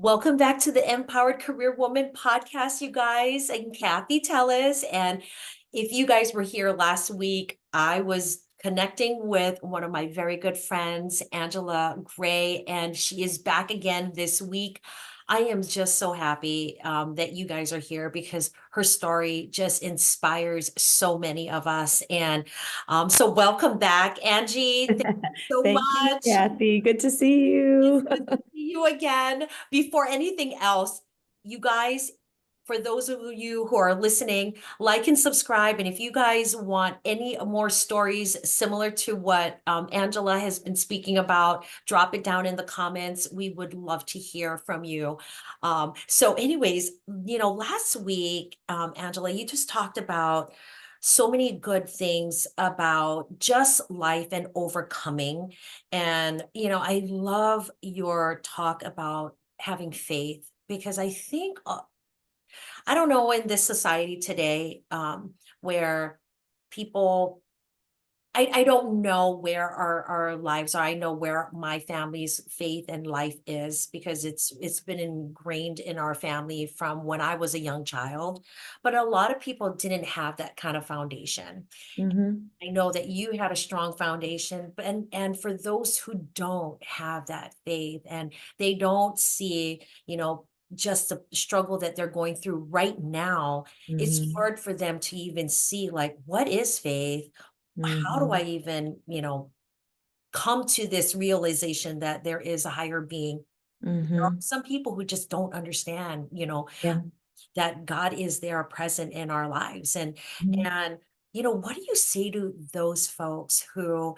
Welcome back to the Empowered Career Woman podcast, you guys. I'm Kathy Tellis. And if you guys were here last week, I was connecting with one of my very good friends, Angela Gray, and she is back again this week. I am just so happy that you guys are here because her story just inspires so many of us. And so welcome back, Angie. Thank you so Thank you, much. Kathy. Good to see It's you. good to see you again. Before anything else, you guys, for those of you who are listening, like and subscribe. And if you guys want any more stories similar to what Angela has been speaking about, drop it down in the comments. We would love to hear from you. So anyways, last week, Angela, you just talked about so many good things about just life and overcoming. And, I love your talk about having faith because I think, I don't know, in this society today, where people I don't know where our lives are. I know where my family's faith and life is because it's been ingrained in our family from when I was a young child. But a lot of people didn't have that kind of foundation. Hmm. I know that you had a strong foundation, but and for those who don't have that faith and they don't see, just the struggle that they're going through right now, it's Hmm. hard for them to even see like what is faith? How do I Hmm. even, come to this realization that there is a higher being? There are Hmm. some people who just don't understand, Yeah. that God is there present in our lives. Mhm. And what do you say to those folks who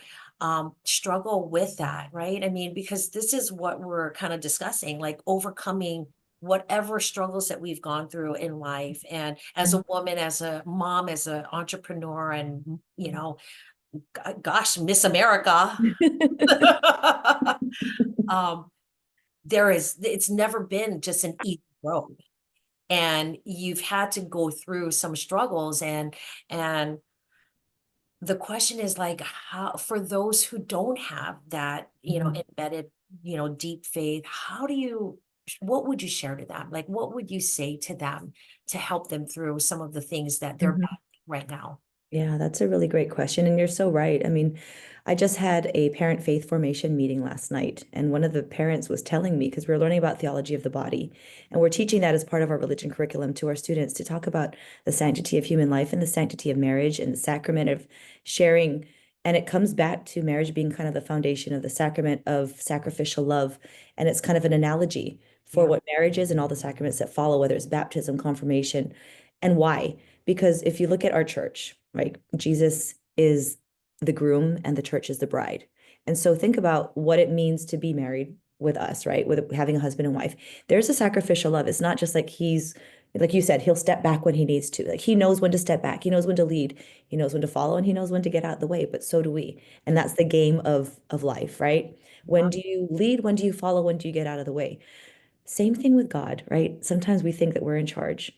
struggle with that, right? I mean, because this is what we're kind of discussing, like overcoming whatever struggles that we've gone through in life. And as a woman, as a mom, as an entrepreneur, and gosh, Miss America. um, it's never been just an easy road, and you've had to go through some struggles, and the question is like, how, for those who don't have that, Mhm. embedded, deep faith, what would you share to them? Like, what would you say to them to help them through some of the things that they're Mhm. battling right now? Yeah, that's a really great question. And you're so right. I mean, I just had a parent faith formation meeting last night, and one of the parents was telling me, because we are learning about theology of the body, and we're teaching that as part of our religion curriculum to our students to talk about the sanctity of human life and the sanctity of marriage and the sacrament of sharing. And it comes back to marriage being kind of the foundation of the sacrament of sacrificial love. And it's kind of an analogy for Yeah. what marriage is and all the sacraments that follow, whether it's baptism, confirmation, and why. Because if you look at our church, right, Jesus is the groom and the church is the bride. And so think about what it means to be married with us, right? With having a husband and wife. There's a sacrificial love. It's not just like he's, like you said, he'll step back when he needs to. Like he knows when to step back, he knows when to lead, he knows when to follow, and he knows when to get out of the way. But so do we. And that's the game of life, right? When Yeah. do you lead? When do you follow? When do you get out of the way? Same thing with God, right? Sometimes we think that we're in charge.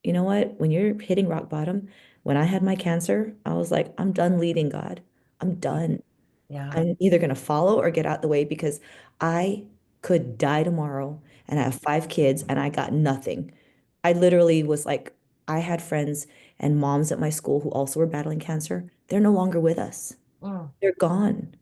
You know what? When you're hitting rock bottom, when I had my cancer, I was like, I'm done leading God. I'm done. Yeah. I'm either going to follow or get out the way because I could die tomorrow and I have 5 kids and I got nothing. I literally was like, I had friends and moms at my school who also were battling cancer. They're no longer with us. Mm. They're gone.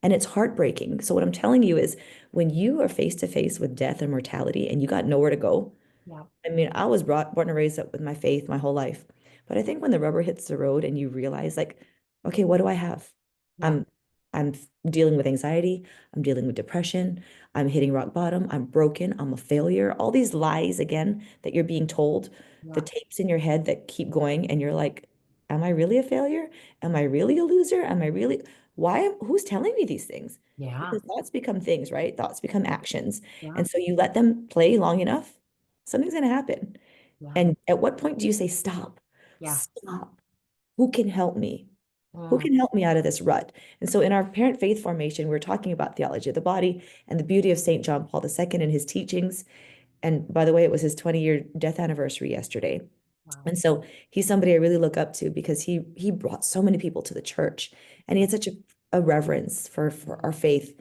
And it's heartbreaking. So what I'm telling you is when you are face to face with death and mortality and you got nowhere to go, Yeah. I mean, I was born and raised up with my faith my whole life. But I think when the rubber hits the road and you realize like, okay, what do I have? Yeah. I'm I'm dealing with anxiety, I'm dealing with depression, I'm hitting rock bottom, I'm broken, I'm a failure. All these lies again that you're being told, the Yeah. tapes in your head that keep going and you're like, am I really a failure? Am I really a loser? Am I really who's telling me these things? Yeah. Because thoughts become things, right? Thoughts become actions. Yeah. And so you let them play long enough, something's going to happen. Yeah. And at what point do you say, stop, Yeah. stop? Who can help me? Who Mm. can help me out of this rut? And so in our parent faith formation, we're talking about theology of the body and the beauty of St. John Paul II and his teachings. And by the way, it was his 20-year death anniversary yesterday. Wow. And so he's somebody I really look up to because he brought so many people to the church and he had such a reverence for our faith.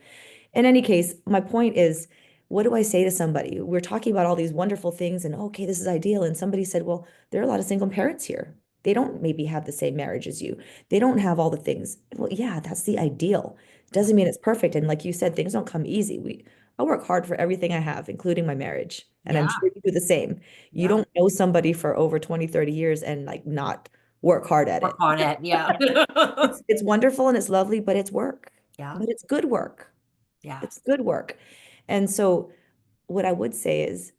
In any case, my point is what do I say to somebody? We're talking about all these wonderful things and okay, this is ideal. And somebody said, well, there are a lot of single parents here. They don't maybe have the same marriage as you. They don't have all the things. Well, yeah, that's the ideal. Yeah. Doesn't mean it's perfect. And like you said, things don't come easy. I work hard for everything I have, including my marriage. And I'm Yeah. sure you do the same. You Yeah. don't know somebody for over 20, 30 years and like not work hard at Work it. on it. Yeah. It's wonderful and it's lovely, but it's work. Yeah. But it's good work. Yeah. It's good work. And so what I would say is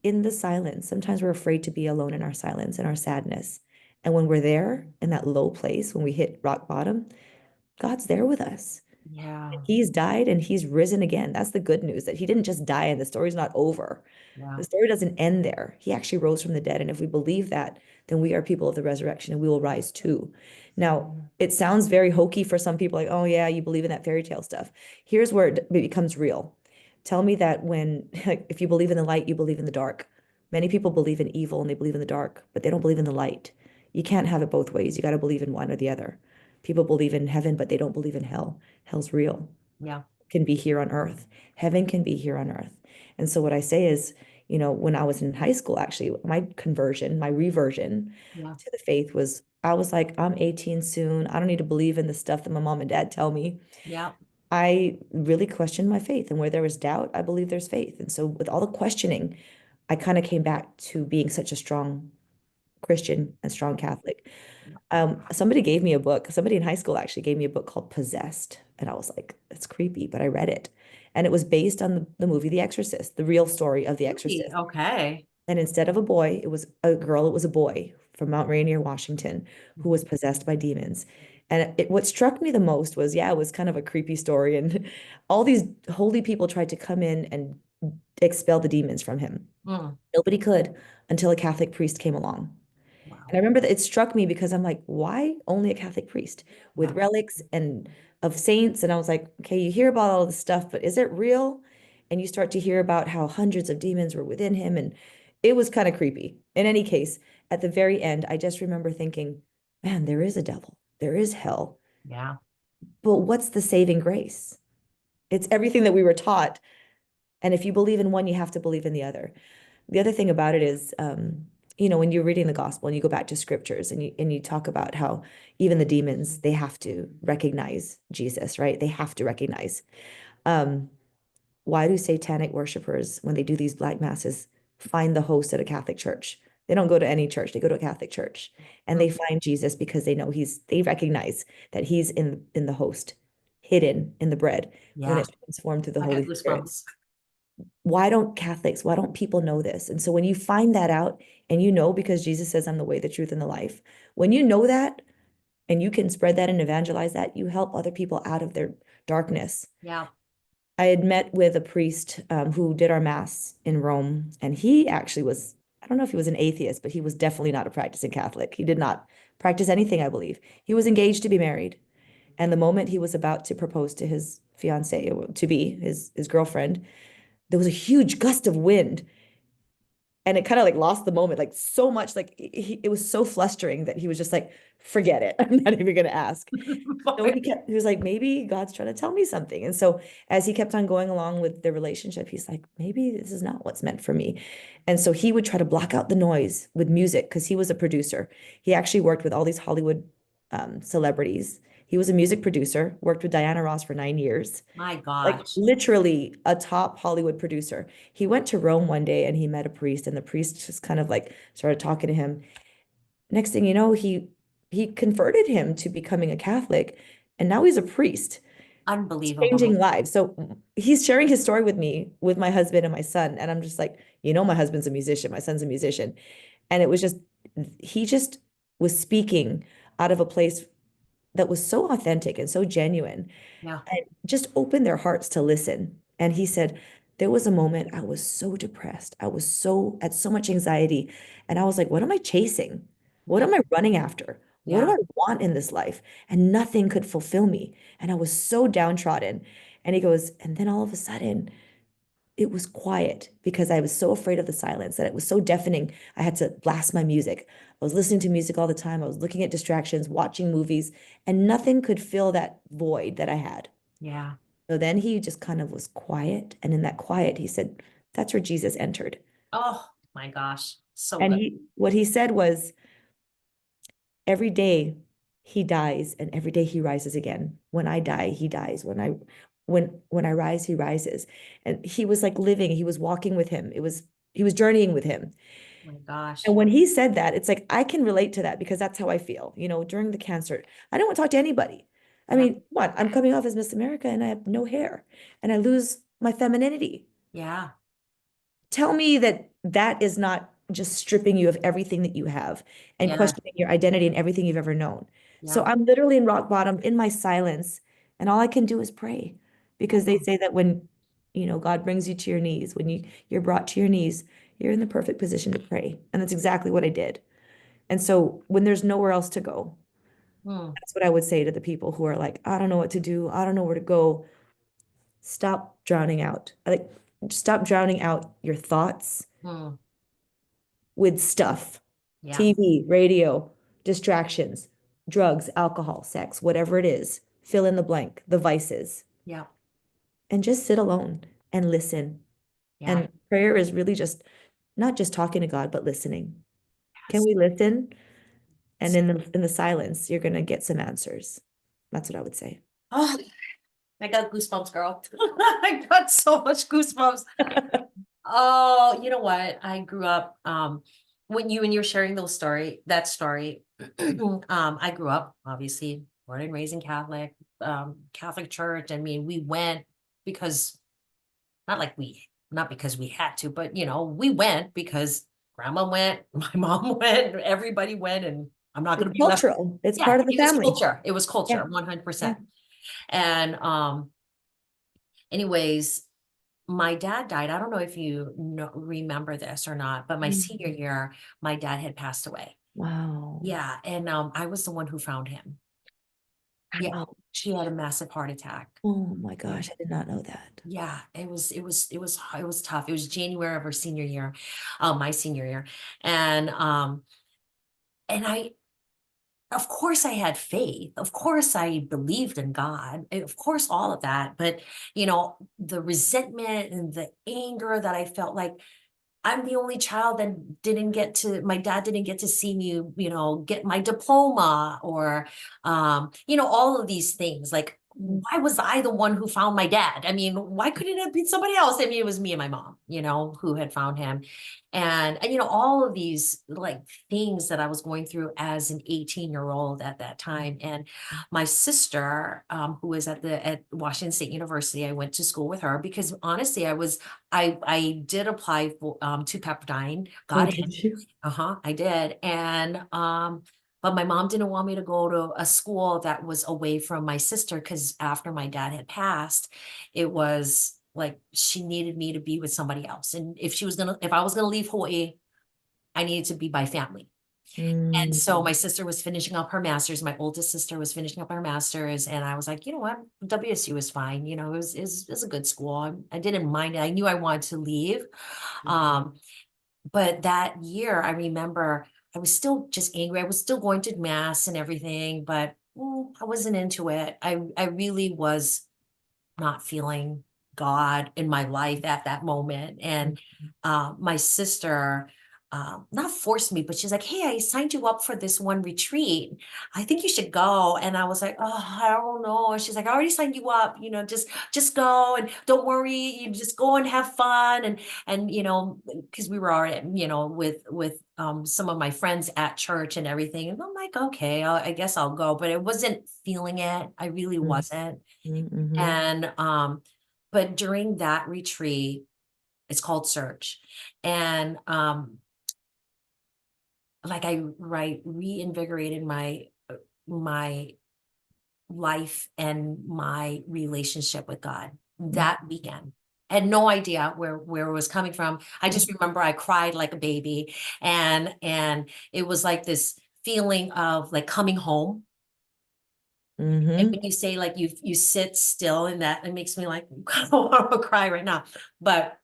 in the silence, sometimes we're afraid to be alone in our silence and our sadness. And when we're there in that low place, when we hit rock bottom, God's there with us. Yeah. He's died and he's risen again. That's the good news that he didn't just die and the story's not over. Yeah. The story doesn't end there. He actually rose from the dead. And if we believe that, then we are people of the resurrection and we will rise too. Now, it sounds very hokey for some people, like, oh, yeah, you believe in that fairy tale stuff. Here's where it becomes real. Tell me that when, like, if you believe in the light, you believe in the dark. Many people believe in evil and they believe in the dark, but they don't believe in the light. You can't have it both ways. You got to believe in one or the other. People believe in heaven, but they don't believe in hell. Hell's real, Yeah. can be here on earth. Heaven can be here on earth. And so what I say is, when I was in high school, actually, my conversion, my reversion Yeah. to the faith was, I was like, I'm 18 soon. I don't need to believe in the stuff that my mom and dad tell me. Yeah. I really questioned my faith. And where there was doubt, I believe there's faith. And so with all the questioning, I kind of came back to being such a strong Christian and strong Catholic. Somebody gave me a book. Somebody in high school actually gave me a book called Possessed. And I was like, that's creepy, but I read it. And it was based on the movie The Exorcist, the real story of The Really? Exorcist. Okay. And instead of a boy, it was a girl, it was a boy from Mount Rainier, Washington, who was possessed by demons. And what struck me the most was, yeah, it was kind of a creepy story. And all these holy people tried to come in and expel the demons from him. Mm. Nobody could until a Catholic priest came along. And I Wow. remember that it struck me because I'm like, why only a Catholic priest with Yeah. relics and of saints? And I was like, okay, you hear about all this stuff, but is it real? And you start to hear about how hundreds of demons were within him. And it was kind of creepy. In any case, at the very end, I just remember thinking, man, there is a devil, there is hell. Yeah. But what's the saving grace? It's everything that we were taught. And if you believe in one, you have to believe in the other. The other thing about it is, when you're reading the gospel and you go back to scriptures and you talk about how even the demons, they have to recognize Jesus, right? They have to recognize. Um, why do satanic worshipers, when they do these black masses, find the host at a Catholic church? They don't go to any church, they go to a Catholic church and Mm. they find Jesus because they know they recognize that he's in the host, hidden in the bread when Yeah. it's transformed through the I got Holy Spirit. goosebumps. Why don't people know this? And so when you find that out and because Jesus says, I'm the way, the truth, and the life, when you know that and you can spread that and evangelize that, you help other people out of their darkness. Yeah. I had met with a priest who did our mass in Rome, and he actually was, I don't know if he was an atheist, but he was definitely not a practicing Catholic. He did not practice anything, I believe. He was engaged to be married. And the moment he was about to propose to his fiancee, to be his girlfriend, there was a huge gust of wind and it kind of like lost the moment like so much like it was so flustering that he was just like forget it. I'm not even going to ask. So he was like maybe God's trying to tell me something. And so as he kept on going along with the relationship, he's like maybe this is not what's meant for me. And so he would try to block out the noise with music because he was a producer. He actually worked with all these Hollywood celebrities. He was a music producer, worked with Diana Ross for 9 years, My like gosh. literally a top Hollywood producer. He went to Rome one day and he met a priest, and the priest just kind of like started talking to him. Next thing you know, he converted him to becoming a Catholic, and now he's a priest, changing Unbelievable. lives. So he's sharing his story with me, with my husband and my son, and I'm just like, my husband's a musician, my son's a musician, and it was just he just was speaking out of a place that was so authentic and so genuine Yeah. and just opened their hearts to listen. And he said, there was a moment I was so depressed. I was had so much anxiety. And I was like, what am I chasing? What Yeah. am I running after? What do Yeah. I want in this life? And nothing could fulfill me. And I was so downtrodden. And he goes, and then all of a sudden, it was quiet because I was so afraid of the silence that it was so deafening. I had to blast my music. I was listening to music all the time. I was looking at distractions, watching movies, and nothing could fill that void that I had. Yeah. So then he just kind of was quiet. And in that quiet, he said, that's where Jesus entered. Oh my gosh. So And good. what he said was, every day he dies and every day he rises again. When I die, he dies. When I rise, he rises. And he was like living, he was walking with him. He was journeying with him. Oh my gosh. And when he said that, it's like I can relate to that because that's how I feel. During the cancer, I don't want to talk to anybody. I Yeah. mean, what? I'm coming off as Miss America and I have no hair and I lose my femininity. Yeah. Tell me that that is not just stripping you of everything that you have and Yeah. questioning your identity and everything you've ever known. So Yeah. I'm literally in rock bottom in my silence, and all I can do is pray because they Mhm. say that when God brings you to your knees, when you're brought to your knees, you're in the perfect position to pray. And that's exactly what I did. And so when there's nowhere else to go, Hmm. that's what I would say to the people who are like, I don't know what to do, I don't know where to go. Stop drowning out. Like, stop drowning out your thoughts Hmm. with stuff, Yeah. TV, radio, distractions, drugs, alcohol, sex, whatever it is, fill in the blank, the vices, Yeah. and just sit alone and listen. Yeah. And prayer is really just not just talking to God, but listening. Can Yes. we listen? And in the silence, you're gonna get some answers. That's what I would say. Oh, I got goosebumps, girl. I got so much goosebumps. Oh, you know what? I grew up, when you're sharing that story, I grew up obviously born and raised in Catholic church. I mean, we went because not because we had to, but we went because grandma went, my mom went, everybody went, and I'm not going It's to be left. cultural. It's Yeah, part of the it was family. culture. It was Yeah, culture, yeah. 100%. And anyways, my dad died. I don't know if you remember this or not, but my senior Mm. year, my dad had passed away. Wow. Yeah, and I was the one who found him. Yeah, he Ouch. had a massive heart attack. Oh my Yeah. gosh, I did not know that. Yeah, it was tough. It was January of our senior year, my senior year. And I of course I had faith. Of course I believed in God. Of course all of that. But the resentment and the anger that I felt, like I'm the only child that my dad didn't get to see me, get my diploma, or, all of these things. Like, Mm. why was I the one who found my dad? I mean, why couldn't it have been somebody else? I mean, it was me and my mom, who had found him. And all of these like things that I was going through as an 18-year-old at that time. And my sister, who was at Washington State University, I went to school with her because honestly, I did apply for to Pepperdine, Oh, got in. did you? I did. And but my mom didn't want me to go to a school that was away from my sister because after my dad had passed, it was like she needed me to be with somebody else. And if I was gonna leave Hawaii, I needed to be by family. And so Mm. my sister was finishing up her master's. My oldest sister was finishing up her master's, and I was like, you know what, WSU is fine. It was a good school. I didn't mind it. I knew I wanted to leave, um, but that year, I remember I was still just angry. I was still going to mass and everything, but I wasn't into it. I really was not feeling God in my life at that moment. And my sister, not forced me, but she's like, "Hey, I signed you up for this one retreat. I think you should go." And I was like, "Oh, I don't know." And she's like, "I already signed you up. Just go and don't worry. You just go and have fun." And because we were already, with some of my friends at church and everything. And I'm like, "Okay, I guess I'll go." But I wasn't feeling it. I really Mm, wasn't. mm, And but during that retreat, it's called Search. And like reinvigorated my life and my relationship with God mhm, that weekend. I had no idea where it was coming from. I just remember I cried like a baby, and it was like this feeling of like coming home. And mhm. when you say like you sit still in that, it makes me like I want to cry right now. But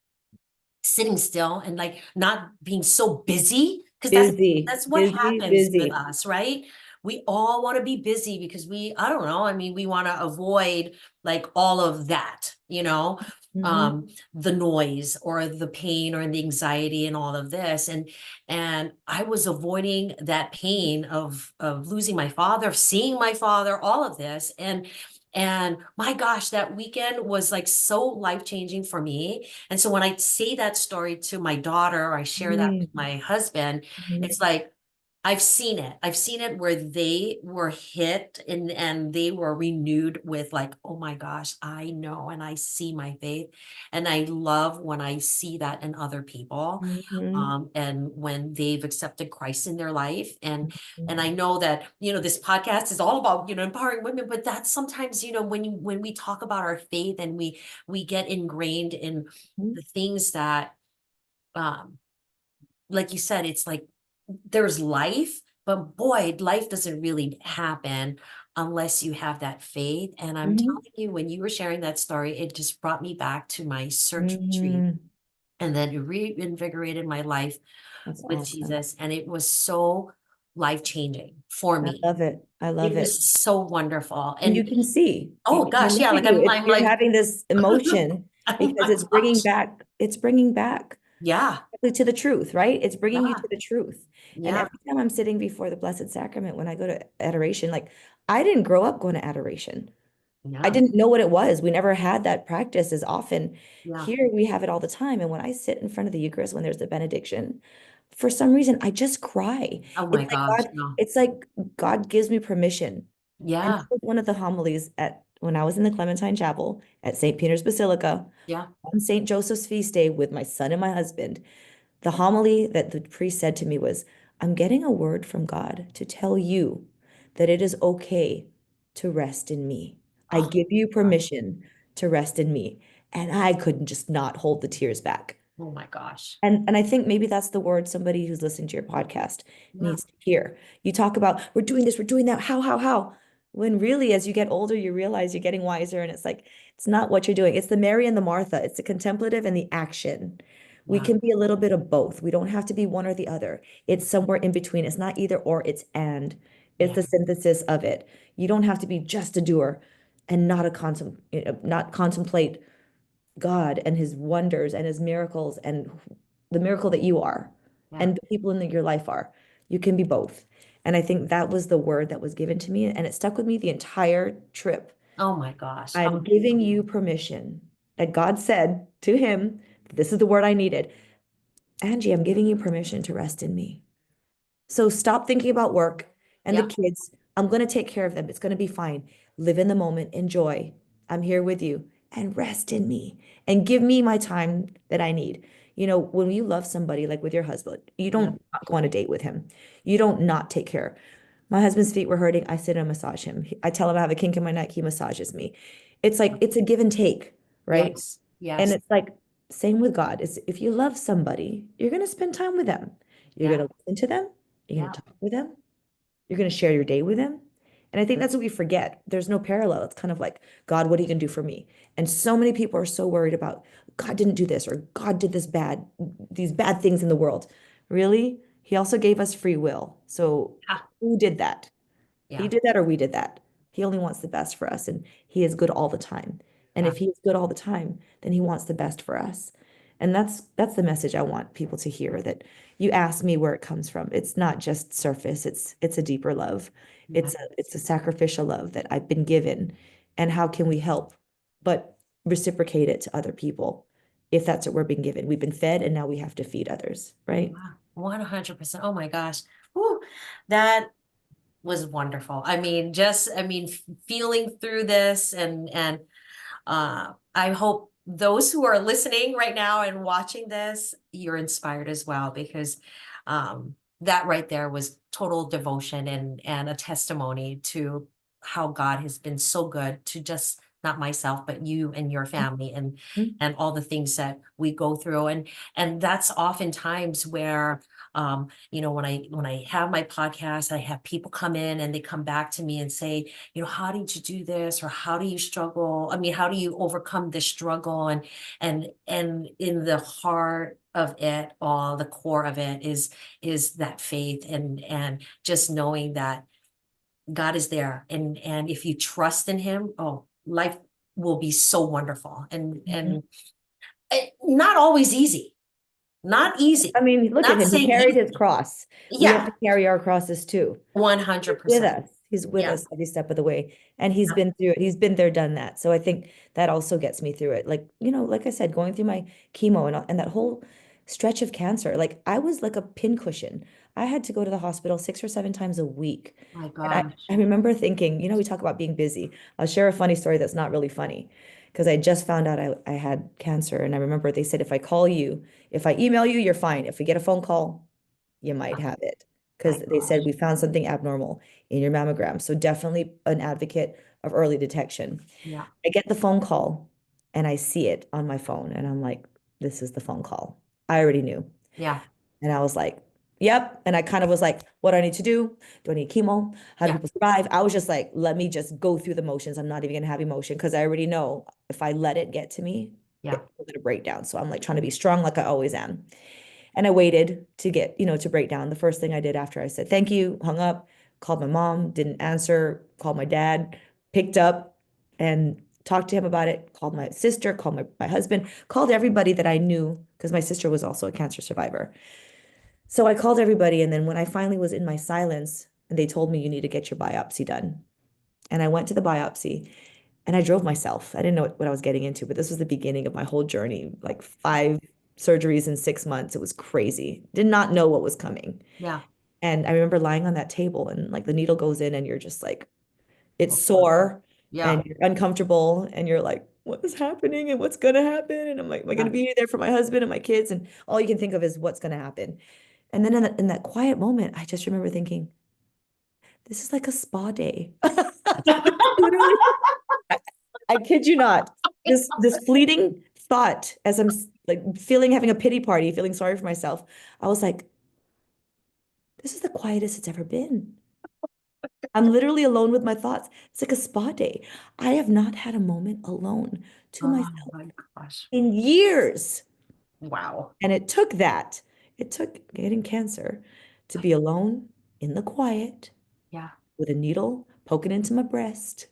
sitting still and like not being so busy, because that's Busy, that's what busy, happens with busy. us, right? we all want to be busy because I don't know, I mean, we want to avoid like all of that, Mhm. the noise or the pain or the anxiety and all of this. And I was avoiding that pain of losing my father, seeing my father, all of this. And my gosh, that weekend was like so life-changing for me. And so when I say that story to my daughter, or I share that with Mhm. my husband, it's Mhm. like I've seen it. I've seen it where they were hit and they were renewed with like, oh my gosh, I know and I see my faith. And I love when I see that in other people. Mhm. And when they've accepted Christ in their life. And I Mhm. know that, this podcast is all about, empowering women, but that's sometimes, when we talk about our faith and we get ingrained in the things that um like you said, it's like there's life, but boy, life doesn't really happen unless you have that faith. And I'm Mhm. telling you, when you were sharing that story, it just brought me back to my search retreat. Mhm. And then it reinvigorated my life That's with awesome. Jesus. And it was so life changing for I me. love it. I It love it. was so wonderful. And you And can see, oh I gosh, look yeah, at like you, I'm you're like, having this emotion oh because my gosh. it's bringing back Yeah, to the truth, right? It's bringing you yeah, to the truth. And yeah, every time I'm sitting before the Blessed Sacrament, when I go to adoration, like I didn't grow up going to adoration. I yeah, didn't know what it was. We never had that practice as often. yeah. Here we have it all the time. And when I sit in front of the Eucharist, when there's the benediction, for some reason, I just cry. Oh my gosh, no. It's like God gives me permission. And that Yeah, was one of the homilies at when I was in the Clementine Chapel at St. Peter's Basilica yeah. on St. Joseph's feast day with my son and my husband. The homily that the priest said to me was, I'm getting a word from God to tell you that it is okay to rest in me. I Oh give you my God. permission to rest in me. And I couldn't just not hold the tears back. Oh my gosh. And I think maybe that's the word somebody who's listening to your podcast Yeah, needs to hear. You talk about we're doing this, we're doing that, how? When really, as you get older, you realize you're getting wiser, and it's like it's not what you're doing. It's the Mary and the Martha. It's the contemplative and the action. We yeah, can be a little bit of both. We don't have to be one or the other. It's somewhere in between. It's not either or, it's and. It's yeah, the synthesis of it. You don't have to be just a doer and not not contemplate God and his wonders and his miracles and the miracle that you are yeah. and the people in your life are. You can be both. And I think that was the word that was given to me. And it stuck with me the entire trip. Oh my gosh. I'm giving you permission that God said to him, this is the word I needed. Angie, I'm giving you permission to rest in me. So stop thinking about work and the Yeah, kids. I'm going to take care of them. It's going to be fine. Live in the moment. Enjoy. I'm here with you and rest in me and give me my time that I need. When you love somebody, like with your husband, you yeah, don't not go on a date with him. You don't not take care. My husband's feet were hurting. I sit and massage him. I tell him I have a kink in my neck. He massages me. It's like, it's a give and take, right? yes, And yes, it's like, same with God. Is if you love somebody, you're going to spend time with them. You're yeah, going to listen to them. You're going yeah, to talk with them. You're going to share your day with them. And I think that's what we forget. There's no parallel. It's kind of like, God, what are you going to do for me? And so many people are so worried about God didn't do this or God did these bad things in the world. Really? He also gave us free will. So ah, who did that? He yeah, did that or we did that. He only wants the best for us, and he is good all the time. And yeah, if he is good all the time, then he wants the best for us. And that's the message I want people to hear, that you ask me where it comes from. It's not just surface, it's a deeper love. yeah. It's a sacrificial love that I've been given. And how can we help but reciprocate it to other people if that's what we're being given? We've been fed and now we have to feed others, right? Wow, 100%. Oh my gosh. Whew, that was wonderful. I mean, feeling through this and I hope those who are listening right now and watching this, you're inspired as well, because that right there was total devotion and a testimony to how God has been so good to just not myself, but you and your family Mhm. and all the things that we go through. And that's oftentimes where when I have my podcast, I have people come in and they come back to me and say, how did you do this? Or how do you struggle? I mean, how do you overcome this struggle? And in the heart of it all, the core of it is that faith and just knowing that God is there. And if you trust in him, oh, life will be so wonderful. Mhm. And not always easy. Not I easy. mean, look at Not him. He saying carried his easy. cross. We have Yeah, to carry our crosses too. He's with 100%. us. He's with Yeah. us every step of the way. And he's Yeah. been through it. He's been there, done that. So I think that also gets me through it. Like, like I said, going through my chemo and that whole stretch of cancer, like I was like a pincushion. I had to go to the hospital 6 or 7 times a week. My And I, gosh. I remember thinking, we talk about being busy. I'll share a funny story that's not really funny because I just found out I had cancer. And I remember they said, if I call you, if I email you, you're fine. If we get a phone call, you might have it. My Because they said gosh. we found something abnormal in your mammogram. So definitely an advocate of early detection. Yeah. I get the phone call and I see it on my phone. And I'm like, this is the phone call. I already knew. Yeah. And I was like, yep. And I kind of was like, what do I need to do? Do I need chemo? How do Yeah. people survive? I was just like, let me just go through the motions. I'm not even gonna have emotion because I already know if I let it get to me, Yeah. it's gonna break down. So I'm like trying to be strong like I always am. And I waited to get, to break down. The first thing I did after I said thank you, hung up, called my mom, didn't answer, called my dad, picked up and talked to him about it, called my sister, called my husband, called everybody that I knew because my sister was also a cancer survivor. So I called everybody. And then when I finally was in my silence, and they told me you need to get your biopsy done. And I went to the biopsy and I drove myself. I didn't know what I was getting into, but this was the beginning of my whole journey, like 5 surgeries in 6 months. It was crazy. Did not know what was coming. Yeah. And I remember lying on that table and like the needle goes in and you're just like, it's Oh, sore yeah. and you're uncomfortable and you're like, what is happening and what's gonna happen? And I'm like, am I Yeah. gonna be there for my husband and my kids? And all you can think of is what's gonna happen. And then in that quiet moment, I just remember thinking, this is like a spa day. Literally, I, I kid you not. This fleeting thought as I'm like feeling having a pity party, feeling sorry for myself. I was like, this is the quietest it's ever been. I'm literally alone with my thoughts. It's like a spa day. I have not had a moment alone to Oh myself my gosh. in years. Wow. And it took that. It took getting cancer to be alone in the quiet Yeah. with a needle poking into my breast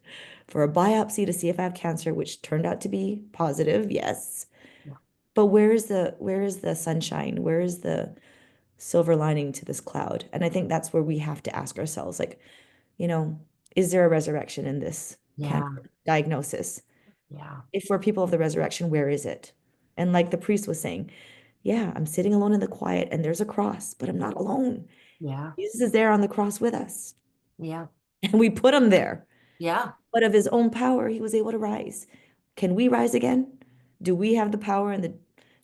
for a biopsy to see if I have cancer, which turned out to be positive, yes. Yeah. But where is the sunshine? Where is the silver lining to this cloud? And I think that's where we have to ask ourselves, like, you know, is there a resurrection in this Yeah. cancer diagnosis? Yeah. If we're people of the resurrection, where is it? And like the priest was saying, yeah, I'm sitting alone in the quiet and there's a cross, but I'm not alone. Yeah. Jesus is there on the cross with us, Yeah. and we put him there. Yeah. But of his own power, he was able to rise. Can we rise again? Do we have the power and the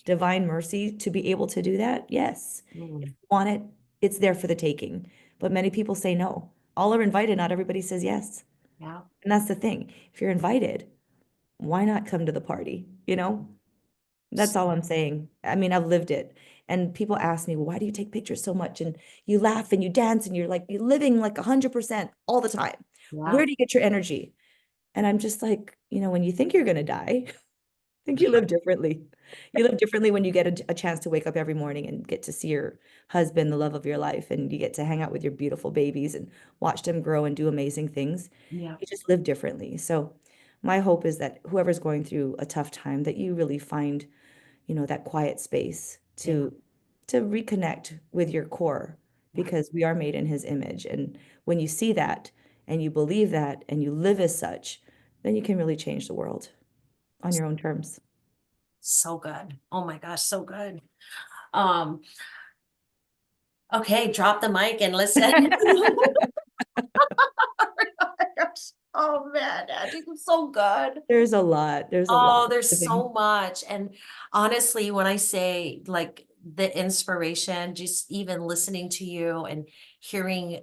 divine mercy to be able to do that? Yes. If Mm. we want it, it's there for the taking. But many people say no. All are invited, not everybody says yes. Yeah. And that's the thing. If you're invited, why not come to the party? That's all I'm saying. I mean, I've lived it. And people ask me, well, why do you take pictures so much? And you laugh and you dance and you're living like 100% all the time. Yeah. Where do you get your energy? And I'm just like, when you think you're going to die, I think you live differently. You live differently when you get a chance to wake up every morning and get to see your husband, the love of your life, and you get to hang out with your beautiful babies and watch them grow and do amazing things. Yeah. You just live differently. So my hope is that whoever's going through a tough time, that you really find, that quiet space Yeah. to reconnect with your core Yeah. because we are made in his image. And when you see that and you believe that and you live as such, then you can really change the world on your own terms. So good. Oh my gosh, so good. Um, okay, drop the mic and listen. Oh man, Angie, was so good. There's a lot. There's a lot. Oh, there's so much. And honestly, when I say like the inspiration, just even listening to you and hearing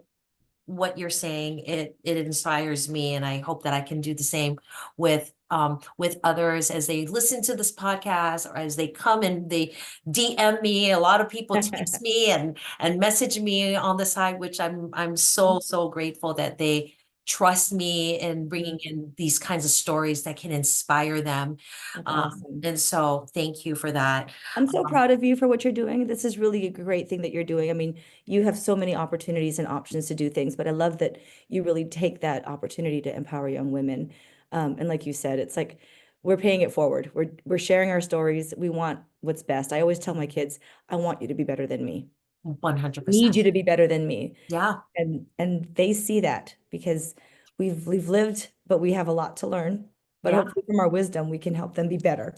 what you're saying, it inspires me. And I hope that I can do the same with others as they listen to this podcast or as they come and they DM me. A lot of people text me and message me on the side, which I'm so grateful that they trust me in Mhm. bringing in these kinds of stories that can inspire them. That's awesome. And so thank you for that. I'm so Um, proud of you for what you're doing. This is really a great thing that you're doing. I mean, you have so many opportunities and options to do things, but I love that you really take that opportunity to empower young women. And like you said, it's like we're paying it forward. We're sharing our stories. We want what's best. I always tell my kids, I want you to be better than me. I 100%. need you to be better than me. Yeah. And they see that because we've lived, but we have a lot to learn. But Yeah. hopefully from our wisdom, we can help them be better.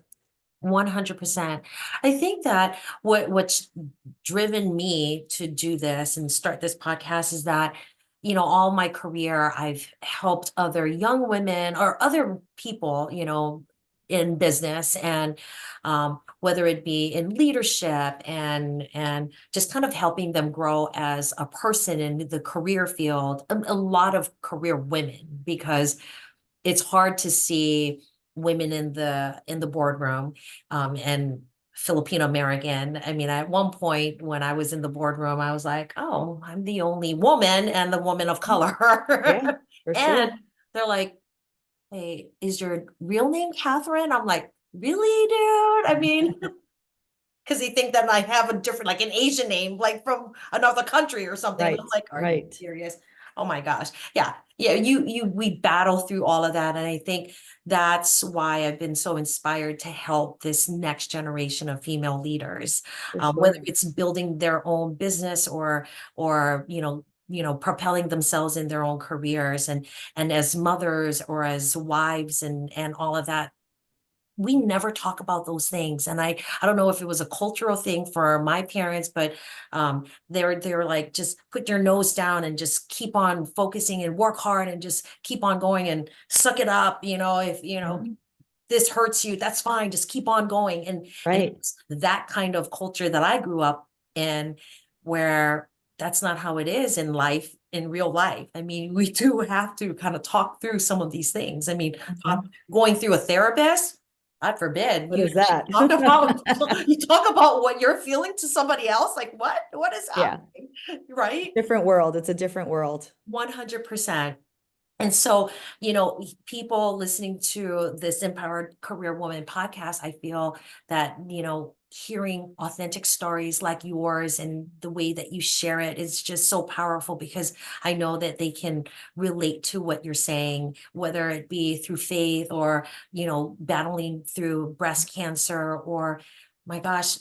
100%. I think that what's driven me to do this and start this podcast is that, all my career, I've helped other young women or other people, in business, and whether it be in leadership and just kind of helping them grow as a person in the career field, a lot of career women, because it's hard to see women in the boardroom, and Filipino American. I mean, at one point when I was in the boardroom, I was like, oh, I'm the only woman and the woman of color. Yeah, for And sure. they're like, hey, is your real name Catherine? I'm like, really, dude? I mean, because they think that I have a different, like an Asian name, like from another country or something. And I'm Right, like, are you right. serious? Oh my gosh. Yeah. Yeah. We battle through all of that. And I think that's why I've been so inspired to help this next generation of female leaders, For whether sure. it's building their own business or, propelling themselves in their own careers, and as mothers or as wives and all of that. We never talk about those things. And I don't know if it was a cultural thing for my parents, but they're like, just put your nose down and just keep on focusing and work hard and just keep on going and suck it up. If Mhm. this hurts you, that's fine, just keep on going. And Right. it's that kind of culture that I grew up in, where that's not how it is in life, in real life. I mean, we do have to kind of talk through some of these things. I mean, Mhm. going through a therapist, God forbid, What is that? talk about you talk about what you're feeling to somebody else. Like, what is Yeah, happening? Right? different world. It's a different world. 100%. And so, people listening to this Empowered Career Woman podcast, I feel that, hearing authentic stories like yours and the way that you share it is just so powerful, because I know that they can relate to what you're saying, whether it be through faith or, battling through breast cancer, or my gosh,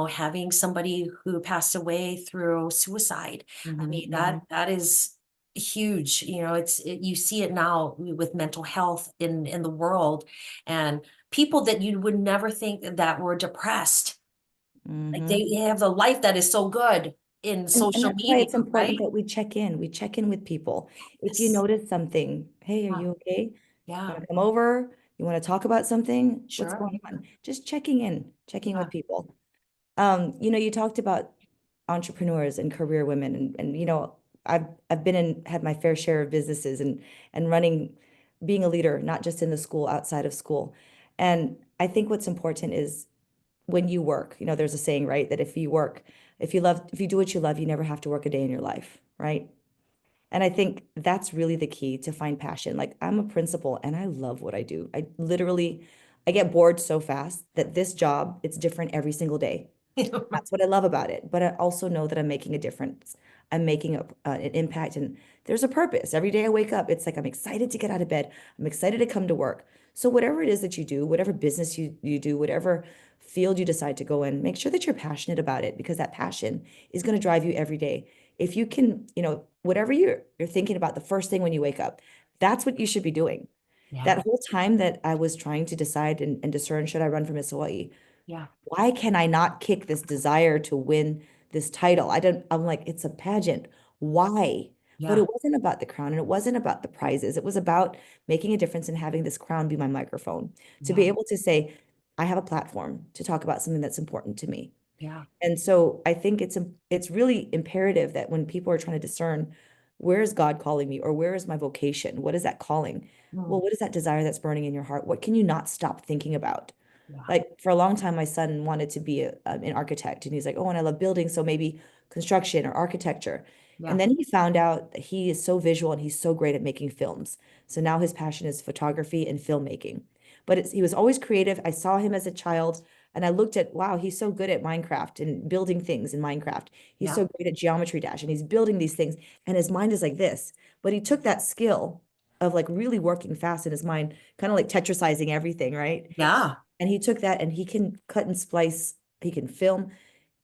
having somebody who passed away through suicide. I Mhm, mean, that mhm. that is huge. You see it now with mental health in the world, and people that you would never think that were depressed, like Mhm. they have a life that is so good in And social that's why media, it's important right? that we check in. We check in with people. If you Yes. notice something, hey, are Yeah. you okay? Yeah. Want to come over? You want to talk about something? What's Sure. going on? Just checking Yeah. with people. You talked about entrepreneurs and career women and I've been in had my fair share of businesses and running being a leader, not just in the school, outside of school. And I think what's important is when you work, there's a saying, right, that if you do what you love, you never have to work a day in your life, right? And I think that's really the key to find passion. Like I'm a principal and I love what I do. I get bored so fast that this job, it's different every single day. That's what I love about it. But I also know that I'm making a difference. I'm making an impact, and there's a purpose. Every day I wake up, it's like I'm excited to get out of bed. I'm excited to come to work. So whatever it is that you do, whatever business you do, whatever field you decide to go in, make sure that you're passionate about it, because that passion is going to drive you every day. If you can, whatever you're thinking about the first thing when you wake up, that's what you should be doing. Yeah. That whole time that I was trying to decide and discern, should I run for Miss Hawaii? Yeah. Why can I not kick this desire to win this title? I'm like, it's a pageant. Why? But Yeah. it wasn't about the crown and it wasn't about the prizes. It was about making a difference and having this crown be my microphone to be Yeah. able to say, I have a platform to talk about something that's important to me. Yeah. And so I think it's really imperative that when people are trying to discern, where is God calling me, or where is my vocation? What is that calling? Mm. Well, what is that desire that's burning in your heart? What can you not stop thinking about? Yeah. Like for a long time, my son wanted to be an architect, and he's like, "Oh, and I love buildings, so maybe construction or architecture. And Yeah. then he found out that he is so visual and he's so great at making films. So now his passion is photography and filmmaking. But he was always creative. I saw him as a child and I looked at, wow, he's so good at Minecraft and building things in Minecraft. He's Yeah. so great at Geometry Dash and he's building these things. And his mind is like this. But he took that skill of like really working fast in his mind, kind of like Tetrisizing everything, right? Yeah. And he took that and he can cut and splice, he can film,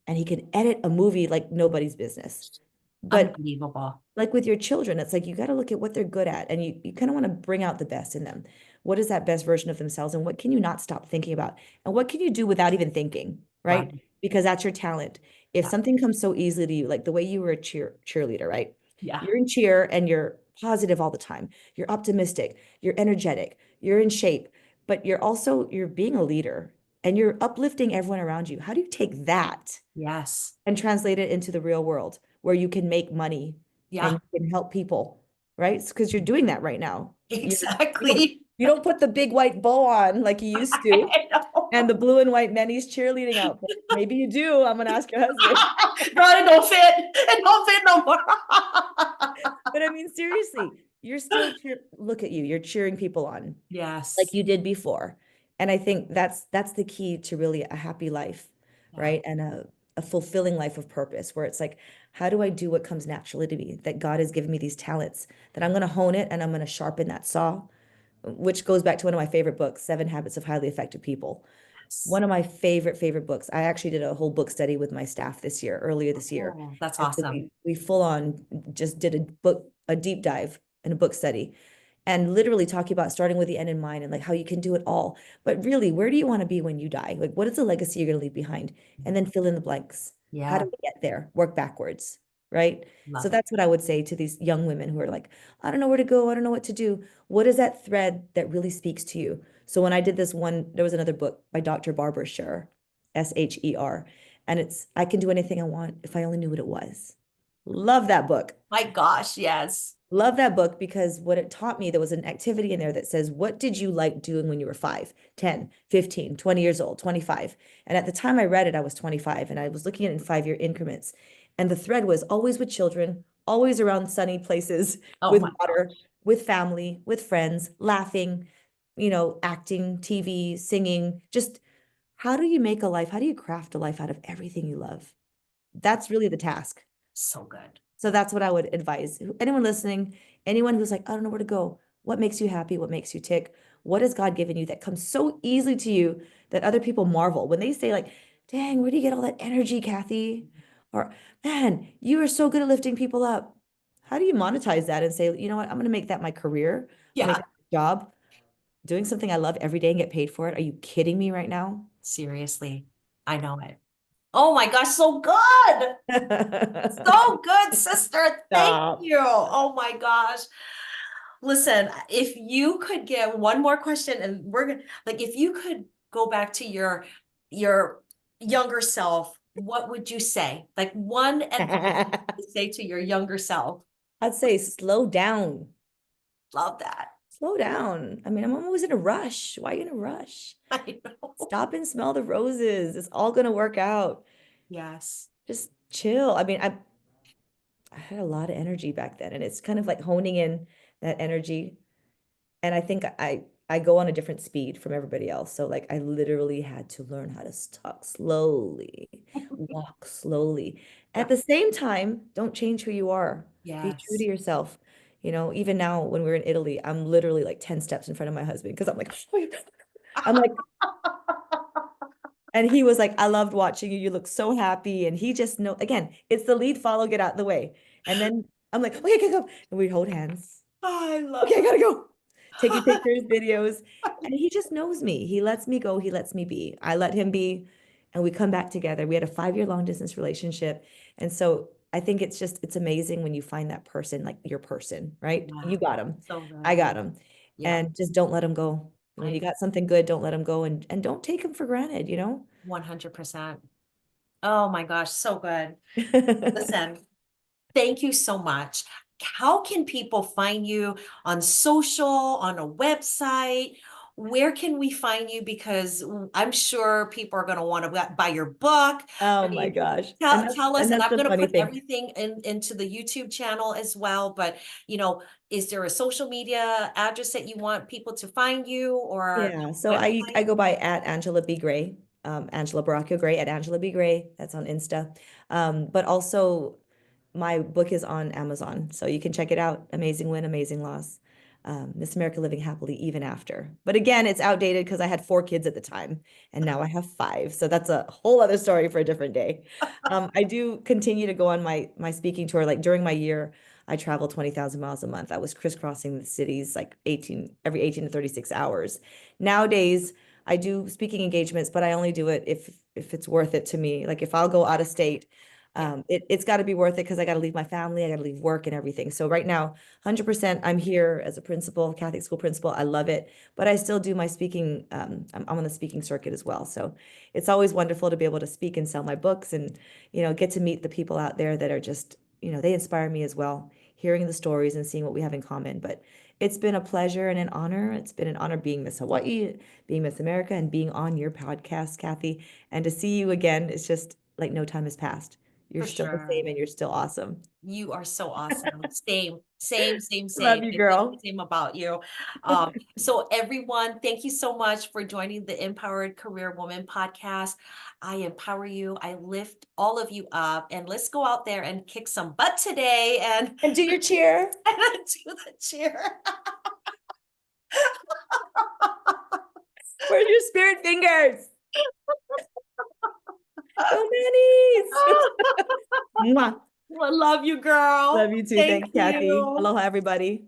and he can edit a movie like nobody's business. But Unbelievable. like with your children, it's like you got to look at what they're good at and you kind of want to bring out the best in them. What is that best version of themselves and what can you not stop thinking about? And what can you do without even thinking, Right. right? Because that's your talent. If Yeah. something comes so easily to you, like the way you were a cheerleader, right? Yeah. You're in cheer and you're positive all the time. You're optimistic, you're energetic, you're in shape, but you're being a leader and you're uplifting everyone around you. How do you take that Yes. and translate it into the real world where you can make money and Yeah. you can help people, right? Because you're doing that right now. You don't Exactly. you don't put the big white bow on like you used to I and know. the blue and white Menny's cheerleading outfit. Maybe you do. I'm gonna ask your husband. Bro, it don't fit. It don't fit no more. But I mean, seriously, you're still look at you. You're cheering people on like Yes. you did before. And I think that's the key to really a happy life, Yeah. right? And a fulfilling life of purpose where it's like, how do I do what comes naturally to me? That God has given me these talents, that I'm going to hone it and I'm going to sharpen that saw, which goes back to one of my favorite books, Seven Habits of Highly Effective People. Yes. One of my favorite books. I actually did a whole book study with my staff earlier this year. Oh, that's And so awesome. we full on just did a deep dive in a book study and literally talking about starting with the end in mind and like how you can do it all. But really, where do you want to be when you die? Like, what is the legacy you're going to leave behind? And then fill in the blanks. How do Yeah. we get there? Work backwards, right? So Love it. that's what I would say to these young women who are like, I don't know where to go. I don't know what to do. What is that thread that really speaks to you? So when I did this one, there was another book by Dr. Barbara Sher, Sher, and it's I Can Do Anything I Want if I only knew what it was. Love that book. My gosh, yes. Love that book because what it taught me, there was an activity in there that says, what did you like doing when you were 5, 10, 15, 20 years old, 25? And at the time I read it, I was 25 and I was looking at it in 5-year increments. And the thread was always with children, always around sunny places, Oh with my water, gosh. with family, with friends, laughing, acting, TV, singing. Just how do you make a life? How do you craft a life out of everything you love? That's really the task. So good. So that's what I would advise. Anyone listening, anyone who's like, I don't know where to go. What makes you happy? What makes you tick? What has God given you that comes so easily to you that other people marvel when they say, like, dang, where do you get all that energy, Kathy? Or, man, you are so good at lifting people up. How do you monetize that and say, you know what, I'm going to make that my career, I'll make Yeah. that my job, doing something I love every day and get paid for it? Are you kidding me right now? Seriously. I know it. Oh my gosh, so good. So good, sister. Thank Stop. you. Oh my gosh. Listen, if you could get one more question and we're gonna like if you could go back to your younger self, what would you say? Like one advice to say to your younger self. I'd say slow down. Love that. Slow down. I mean, I'm always in a rush. Why are you in a rush? I know. Stop and smell the roses. It's all gonna work out. Yes. Just chill. I mean, I had a lot of energy back then, and it's kind of like honing in that energy. And I think I go on a different speed from everybody else. So like I literally had to learn how to talk slowly, walk slowly. At Yeah. the same time, don't change who you are. Be true to Yes. yourself. Even now when we're in Italy, I'm literally like 10 steps in front of my husband because I'm like, I'm like, and he was like, I loved watching you. You look so happy. And he just know again, it's the lead follow, get out the way. And then I'm like, okay, okay, go. And we hold hands. I love Okay, I gotta go. Taking it. pictures, videos. And he just knows me. He lets me go. He lets me be. I let him be. And we come back together. We had a 5-year long distance relationship. And so I think it's amazing when you find that person, like your person, right? Yeah. You got him. So I good. got him. Yeah. And just don't let him go. When I you got something good, don't let him go and don't take him for granted. 100%. Oh my gosh, so good. Listen, thank you so much. How can people find you on social, on a website? where can we find you? Because I'm sure people are going to want to buy your book. I Oh my mean, gosh. tell us, And and that's I'm the going to funny put thing. everything into the YouTube channel as well. But, is there a social media address that you want people to find you, or Yeah, so I website? go by at Angela B. Gray, Angela Baracchio Gray at Angela B. Gray. That's on Insta. But also my book is on Amazon, so you can check it out. Amazing Win, Amazing Loss. Miss America Living Happily Even After. But again, it's outdated because I had 4 kids at the time, and now I have 5. So that's a whole other story for a different day. I do continue to go on my speaking tour. Like during my year, I travel 20,000 miles a month. I was crisscrossing the cities like 18 to 36 hours. Nowadays, I do speaking engagements, but I only do it if it's worth it to me. Like if I'll go out of state, Yeah, it's got to be worth it because I got to leave my family, I got to leave work and everything. So right now, 100% I'm here as a principal, Catholic school principal. I love it, but I still do my speaking. I'm on the speaking circuit as well. So it's always wonderful to be able to speak and sell my books and, get to meet the people out there that are just, they inspire me as well, hearing the stories and seeing what we have in common. But it's been a pleasure and an honor. It's been an honor being Miss Hawaii, being Miss America, and being on your podcast, Kathy. And to see you again, it's just like no time has passed. You're for still the sure. same and you're still awesome. You are so awesome. Same, same, same, Love same. you, I feel the girl. same about you. So everyone, thank you so much for joining the Empowered Career Woman podcast. I empower you. I lift all of you up, and let's go out there and kick some butt today and, And do your cheer. and do the cheer. Where's your spirit fingers? Go Manny's. Mwah. I love you, girl. Love you too. Thank Thanks, Kathy. you. Aloha, everybody.